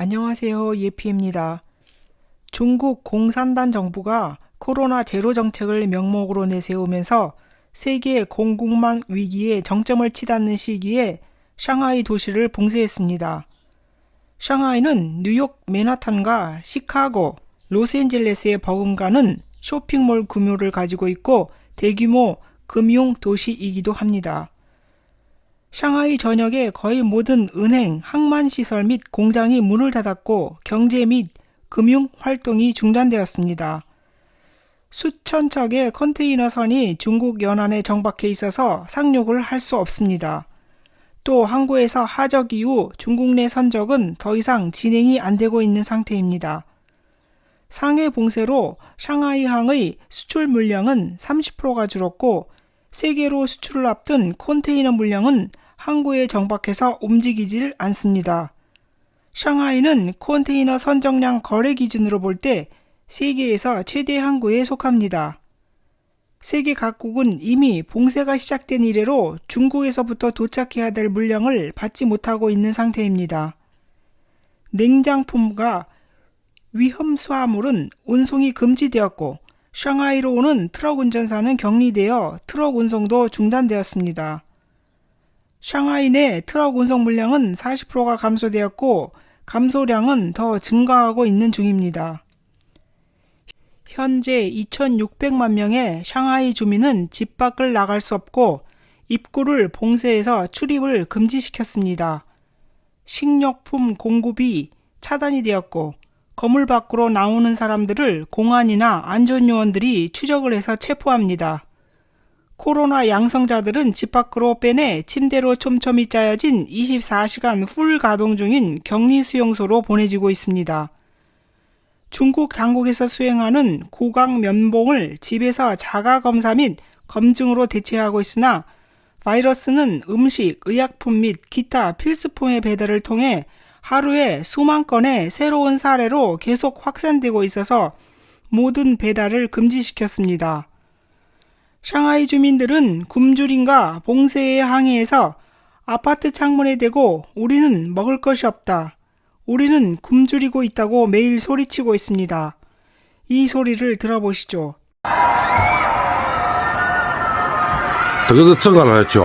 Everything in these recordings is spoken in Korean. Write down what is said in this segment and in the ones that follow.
안녕하세요. 예피입니다. 중국 공산당 정부가 코로나 제로 정책을 명목으로 내세우면서 세계 공급망 위기에 정점을 치닫는 시기에 상하이 도시를 봉쇄했습니다. 상하이는 뉴욕 맨하탄과 시카고, 로스앤젤레스에 버금가는 쇼핑몰 규모를 가지고 있고 대규모 금융 도시이기도 합니다. 상하이 전역의 거의 모든 은행, 항만시설 및 공장이 문을 닫았고 경제 및 금융 활동이 중단되었습니다. 수천 척의 컨테이너선이 중국 연안에 정박해 있어서 상륙을 할 수 없습니다. 또 항구에서 하적 이후 중국 내 선적은 더 이상 진행이 안 되고 있는 상태입니다. 상해 봉쇄로 상하이항의 수출 물량은 30%가 줄었고 세계로 수출을 앞둔 컨테이너 물량은 항구에 정박해서 움직이질 않습니다. 상하이는 컨테이너 선정량 거래 기준으로 볼 때 세계에서 최대 항구에 속합니다. 세계 각국은 이미 봉쇄가 시작된 이래로 중국에서부터 도착해야 될 물량을 받지 못하고 있는 상태입니다. 냉장품과 위험 수화물은 운송이 금지되었고 상하이로 오는 트럭 운전사는 격리되어 트럭 운송도 중단되었습니다. 상하이 내 트럭 운송 물량은 40%가 감소되었고 감소량은 더 증가하고 있는 중입니다. 현재 2,600만 명의 상하이 주민은 집 밖을 나갈 수 없고 입구를 봉쇄해서 출입을 금지시켰습니다. 식료품 공급이 차단이 되었고 건물 밖으로 나오는 사람들을 공안이나 안전요원들이 추적을 해서 체포합니다. 코로나 양성자들은 집 밖으로 빼내 침대로 촘촘히 짜여진 24시간 풀 가동 중인 격리 수용소로 보내지고 있습니다. 중국 당국에서 수행하는 구강 면봉을 집에서 자가 검사 및 검증으로 대체하고 있으나 바이러스는 음식, 의약품 및 기타 필수품의 배달을 통해 하루에 수만 건의 새로운 사례로 계속 확산되고 있어서 모든 배달을 금지시켰습니다. 상하이 주민들은 굶주림과 봉쇄에 항의해서 아파트 창문에 대고 우리는 먹을 것이 없다. 우리는 굶주리고 있다고 매일 소리치고 있습니다. 이 소리를 들어보시죠. 这个是正常人的叫，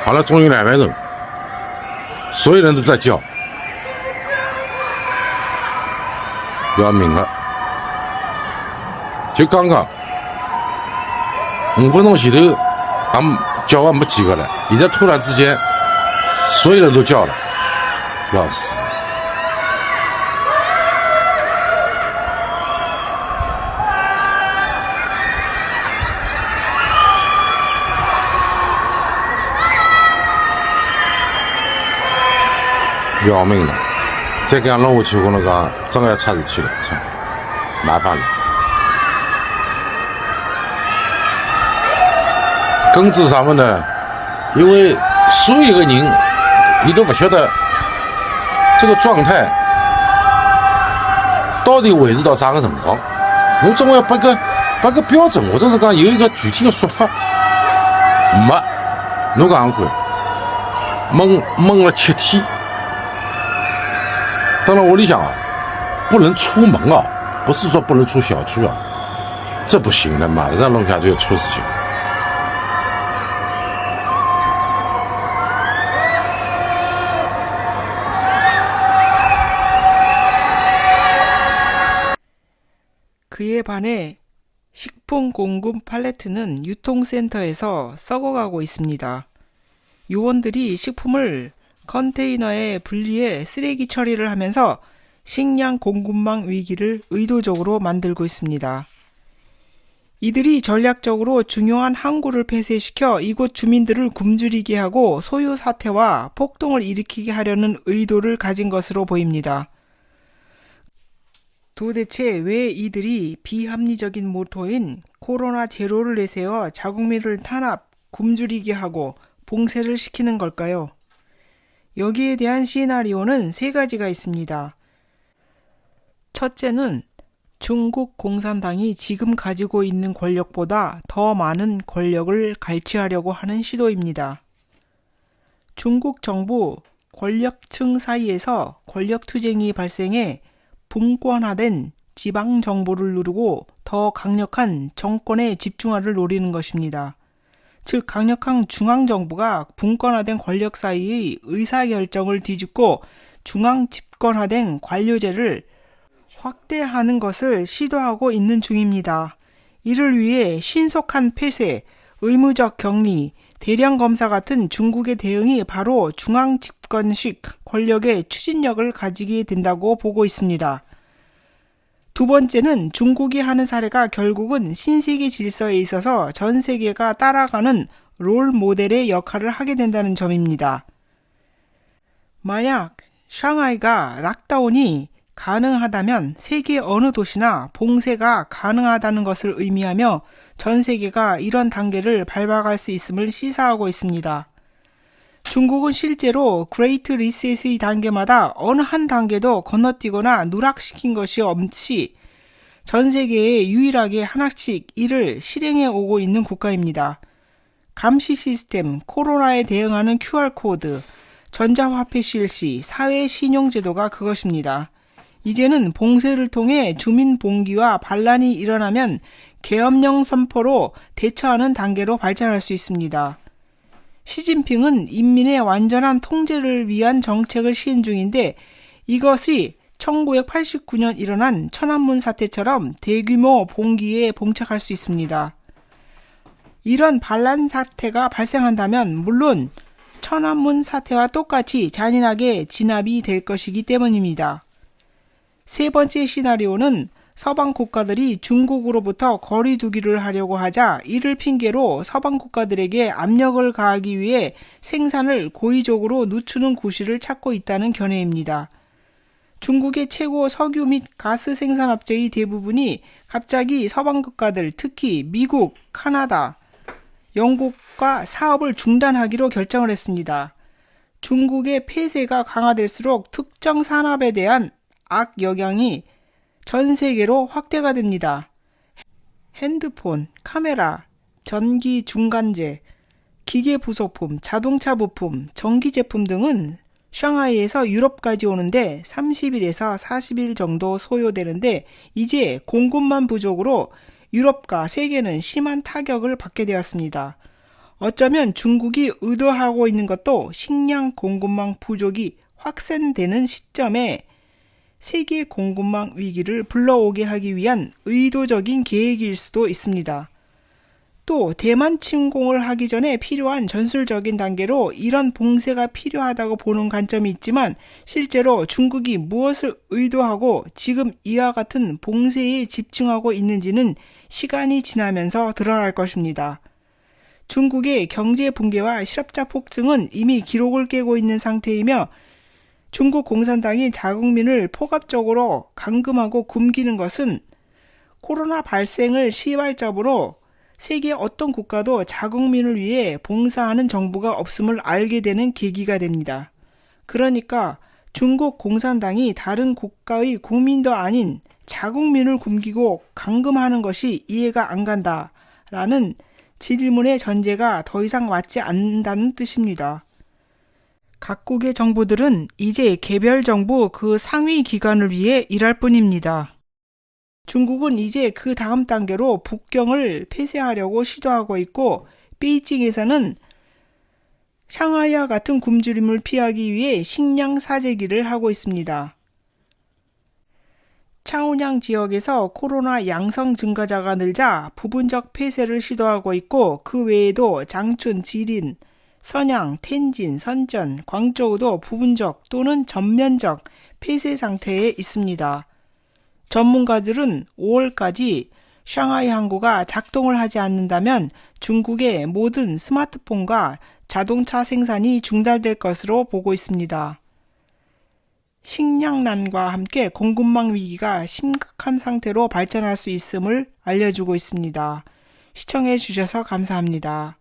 完了终于2万人，所有人都在叫，要命了！就刚刚5分钟前头，叫还没几个了，现在突然之间，所有人都叫了，要死！要命了！再这样弄下去，我跟侬讲，真的要出事体了，操，麻烦了。根治上面呢，因为所有的人，伊都不晓得这个状态到底维持到啥个辰光。侬总要拨个标准，或者是讲有一个具体的说法。没，侬讲看，闷了7天。当然，屋里向啊，不能出门啊，不是说不能出小区啊，这不行的，马上弄下就要出事情。그에 반해 식품 공급 팔레트는 유통센터에서 썩어가고 있습니다. 요원들이 식품을 컨테이너에 분리해 쓰레기 처리를 하면서 식량 공급망 위기를 의도적으로 만들고 있습니다. 이들이 전략적으로 중요한 항구를 폐쇄시켜 이곳 주민들을 굶주리게 하고 소요 사태와 폭동을 일으키게 하려는 의도를 가진 것으로 보입니다. 도대체 왜 이들이 비합리적인 모토인 코로나 제로를 내세워 자국민을 탄압, 굶주리게 하고 봉쇄를 시키는 걸까요? 여기에 대한 시나리오는 3가지가 있습니다. 첫째는 중국 공산당이 지금 가지고 있는 권력보다 더 많은 권력을 갈취하려고 하는 시도입니다. 중국 정부 권력층 사이에서 권력투쟁이 발생해 분권화된 지방정부를 누르고 더 강력한 정권의 집중화를 노리는 것입니다. 즉 강력한 중앙정부가 분권화된 권력 사이의 의사결정을 뒤집고 중앙 집권화된 관료제를 확대하는 것을 시도하고 있는 중입니다. 이를 위해 신속한 폐쇄, 의무적 격리, 대량 검사 같은 중국의 대응이 바로 중앙 집권식 권력의 추진력을 가지게 된다고 보고 있습니다. 두 번째는 중국이 하는 사례가 결국은 신세계 질서에 있어서 전 세계가 따라가는 롤 모델의 역할을 하게 된다는 점입니다. 만약 상하이가 락다운이 가능하다면 세계 어느 도시나 봉쇄가 가능하다는 것을 의미하며 전 세계가 이런 단계를 밟아갈 수 있음을 시사하고 있습니다. 중국은 실제로 그레이트 리셋의 단계마다 어느 한 단계도 건너뛰거나 누락시킨 것이 없이 전 세계에 유일하게 하나씩 이를 실행해 오고 있는 국가입니다. 감시 시스템, 코로나에 대응하는 QR코드, 전자화폐 실시, 사회 신용제도가 그것입니다. 이제는 봉쇄를 통해 주민 봉기와 반란이 일어나면 계엄령 선포로 대처하는 단계로 발전할 수 있습니다. 시진핑은 인민의 완전한 통제를 위한 정책을 시행 중인데 이것이 1989년 일어난 천안문 사태처럼 대규모 봉기에 봉착할 수 있습니다. 이런 반란 사태가 발생한다면 물론 천안문 사태와 똑같이 잔인하게 진압이 될 것이기 때문입니다. 세 번째 시나리오는 서방 국가들이 중국으로부터 거리 두기를 하려고 하자 이를 핑계로 서방 국가들에게 압력을 가하기 위해 생산을 고의적으로 늦추는 구실을 찾고 있다는 견해입니다. 중국의 최고 석유 및 가스 생산업체의 대부분이 갑자기 서방 국가들, 특히 미국, 카나다, 영국과 사업을 중단하기로 결정을 했습니다. 중국의 폐쇄가 강화될수록 특정 산업에 대한 악영향이 전 세계로 확대가 됩니다. 핸드폰, 카메라, 전기 중간재, 기계 부속품, 자동차 부품, 전기 제품 등은 상하이에서 유럽까지 오는데 30일에서 40일 정도 소요되는데 이제 공급망 부족으로 유럽과 세계는 심한 타격을 받게 되었습니다. 어쩌면 중국이 의도하고 있는 것도 식량 공급망 부족이 확산되는 시점에 세계 공급망 위기를 불러오게 하기 위한 의도적인 계획일 수도 있습니다. 또 대만 침공을 하기 전에 필요한 전술적인 단계로 이런 봉쇄가 필요하다고 보는 관점이 있지만 실제로 중국이 무엇을 의도하고 지금 이와 같은 봉쇄에 집중하고 있는지는 시간이 지나면서 드러날 것입니다. 중국의 경제 붕괴와 실업자 폭증은 이미 기록을 깨고 있는 상태이며 중국 공산당이 자국민을 포괄적으로 감금하고 굶기는 것은 코로나 발생을 시발점으로 세계 어떤 국가도 자국민을 위해 봉사하는 정부가 없음을 알게 되는 계기가 됩니다. 그러니까 중국 공산당이 다른 국가의 국민도 아닌 자국민을 굶기고 감금하는 것이 이해가 안 간다라는 질문의 전제가 더 이상 맞지 않는다는 뜻입니다. 각국의 정부들은 이제 개별 정부 그 상위 기관을 위해 일할 뿐입니다. 중국은 이제 그 다음 단계로 북경을 폐쇄하려고 시도하고 있고 베이징에서는 상하이와 같은 굶주림을 피하기 위해 식량 사재기를 하고 있습니다. 차오냥 지역에서 코로나 양성 증가자가 늘자 부분적 폐쇄를 시도하고 있고 그 외에도 장춘, 지린, 선양, 텐진, 선전, 광저우도 부분적 또는 전면적 폐쇄 상태에 있습니다. 전문가들은 5월까지 상하이 항구가 작동을 하지 않는다면 중국의 모든 스마트폰과 자동차 생산이 중단될 것으로 보고 있습니다. 식량난과 함께 공급망 위기가 심각한 상태로 발전할 수 있음을 알려주고 있습니다. 시청해 주셔서 감사합니다.